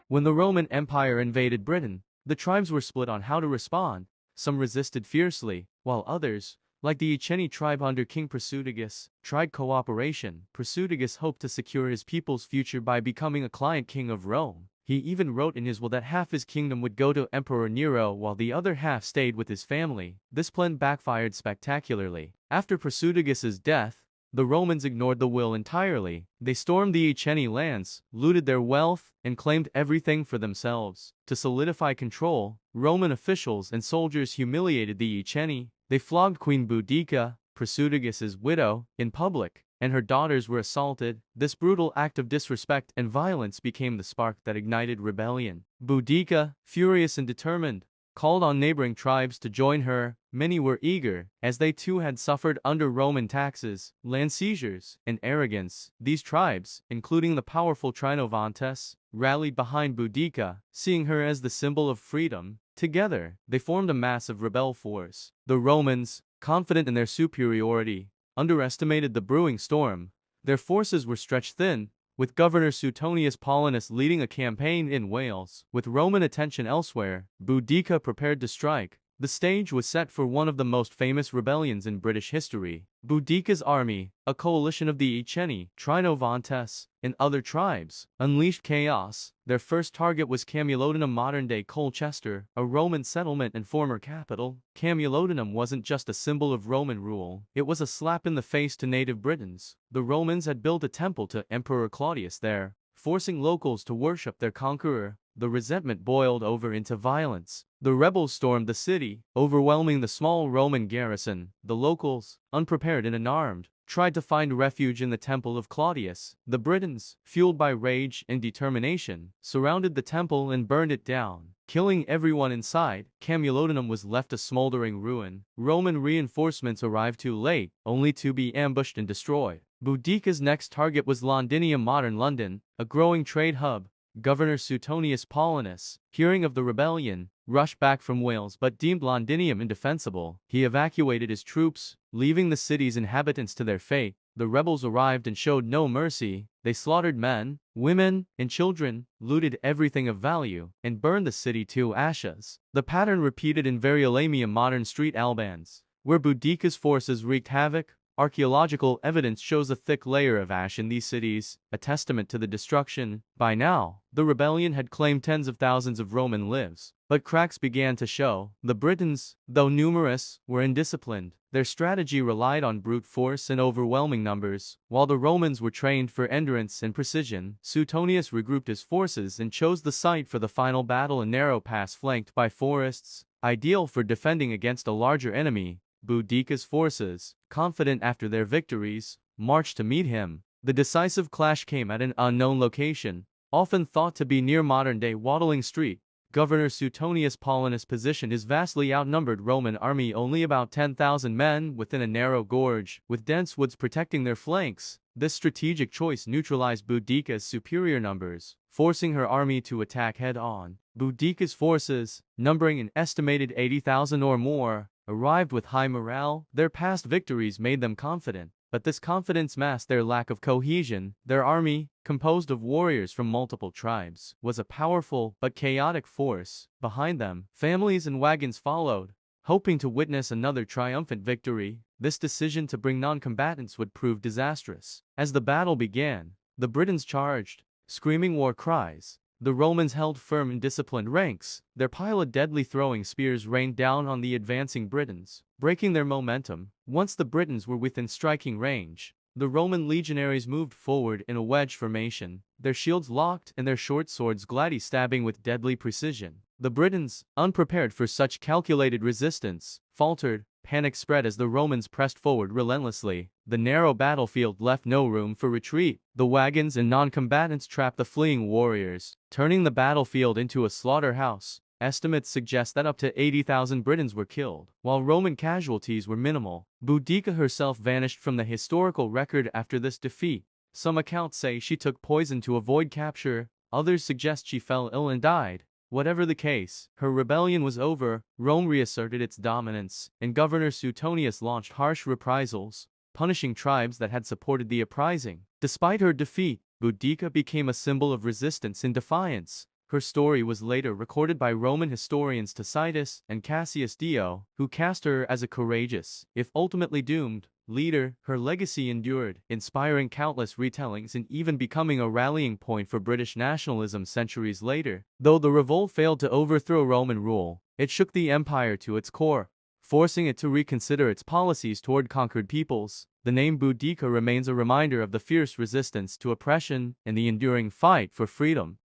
When the Roman Empire invaded Britain, the tribes were split on how to respond. Some resisted fiercely, while others, like the Iceni tribe under King Prasutagus, tried cooperation. Prasutagus hoped to secure his people's future by becoming a client king of Rome. He even wrote in his will that half his kingdom would go to Emperor Nero while the other half stayed with his family. This plan backfired spectacularly. After Prasutagus's death, the Romans ignored the will entirely. They stormed the Iceni lands, looted their wealth, and claimed everything for themselves. To solidify control, Roman officials and soldiers humiliated the Iceni. They flogged Queen Boudica, Prasutagus's widow, in public, and her daughters were assaulted. This brutal act of disrespect and violence became the spark that ignited rebellion. Boudica, furious and determined, called on neighboring tribes to join her. Many were eager, as they too had suffered under Roman taxes, land seizures, and arrogance. These tribes, including the powerful Trinovantes, rallied behind Boudica, seeing her as the symbol of freedom. Together, they formed a massive rebel force. The Romans, confident in their superiority, underestimated the brewing storm. Their forces were stretched thin, with Governor Suetonius Paulinus leading a campaign in Wales. With Roman attention elsewhere, Boudica prepared to strike. The stage was set for one of the most famous rebellions in British history. Boudica's army, a coalition of the Iceni, Trinovantes, and other tribes, unleashed chaos. Their first target was Camulodunum, modern-day Colchester, a Roman settlement and former capital. Camulodunum wasn't just a symbol of Roman rule, it was a slap in the face to native Britons. The Romans had built a temple to Emperor Claudius there, forcing locals to worship their conqueror. The resentment boiled over into violence. The rebels stormed the city, overwhelming the small Roman garrison. The locals, unprepared and unarmed, tried to find refuge in the temple of Claudius. The Britons, fueled by rage and determination, surrounded the temple and burned it down, killing everyone inside. Camulodunum was left a smoldering ruin. Roman reinforcements arrived too late, only to be ambushed and destroyed. Boudica's next target was Londinium, modern London, a growing trade hub. Governor Suetonius Paulinus, hearing of the rebellion, rushed back from Wales but deemed Londinium indefensible. He evacuated his troops, leaving the city's inhabitants to their fate. The rebels arrived and showed no mercy. They slaughtered men, women, and children, looted everything of value, and burned the city to ashes. The pattern repeated in Verulamium, modern Street Albans, where Boudica's forces wreaked havoc. Archaeological evidence shows a thick layer of ash in these cities, a testament to the destruction. By now, the rebellion had claimed tens of thousands of Roman lives, but cracks began to show. The Britons, though numerous, were indisciplined. Their strategy relied on brute force and overwhelming numbers, while the Romans were trained for endurance and precision. Suetonius regrouped his forces and chose the site for the final battle, a narrow pass flanked by forests, ideal for defending against a larger enemy. Boudica's forces, confident after their victories, marched to meet him. The decisive clash came at an unknown location, often thought to be near modern-day Watling Street. Governor Suetonius Paulinus positioned his vastly outnumbered Roman army, only about 10,000 men, within a narrow gorge, with dense woods protecting their flanks. This strategic choice neutralized Boudica's superior numbers, forcing her army to attack head-on. Boudica's forces, numbering an estimated 80,000 or more, arrived with high morale. Their past victories made them confident, but this confidence masked their lack of cohesion. Their army, composed of warriors from multiple tribes, was a powerful but chaotic force. Behind them, families and wagons followed, hoping to witness another triumphant victory. This decision to bring non-combatants would prove disastrous. As the battle began, the Britons charged, screaming war cries. The Romans held firm in disciplined ranks. Their pile of deadly throwing spears rained down on the advancing Britons, breaking their momentum. Once the Britons were within striking range, the Roman legionaries moved forward in a wedge formation, their shields locked and their short swords gladly stabbing with deadly precision. The Britons, unprepared for such calculated resistance, faltered. Panic spread as the Romans pressed forward relentlessly. The narrow battlefield left no room for retreat. The wagons and non-combatants trapped the fleeing warriors, turning the battlefield into a slaughterhouse. Estimates suggest that up to 80,000 Britons were killed, while Roman casualties were minimal. Boudica herself vanished from the historical record after this defeat. Some accounts say she took poison to avoid capture, others suggest she fell ill and died. Whatever the case, her rebellion was over. Rome reasserted its dominance, and Governor Suetonius launched harsh reprisals, punishing tribes that had supported the uprising. Despite her defeat, Boudica became a symbol of resistance and defiance. Her story was later recorded by Roman historians Tacitus and Cassius Dio, who cast her as a courageous, if ultimately doomed, leader. Her legacy endured, inspiring countless retellings and even becoming a rallying point for British nationalism centuries later. Though the revolt failed to overthrow Roman rule, it shook the empire to its core, forcing it to reconsider its policies toward conquered peoples. The name Boudica remains a reminder of the fierce resistance to oppression and the enduring fight for freedom.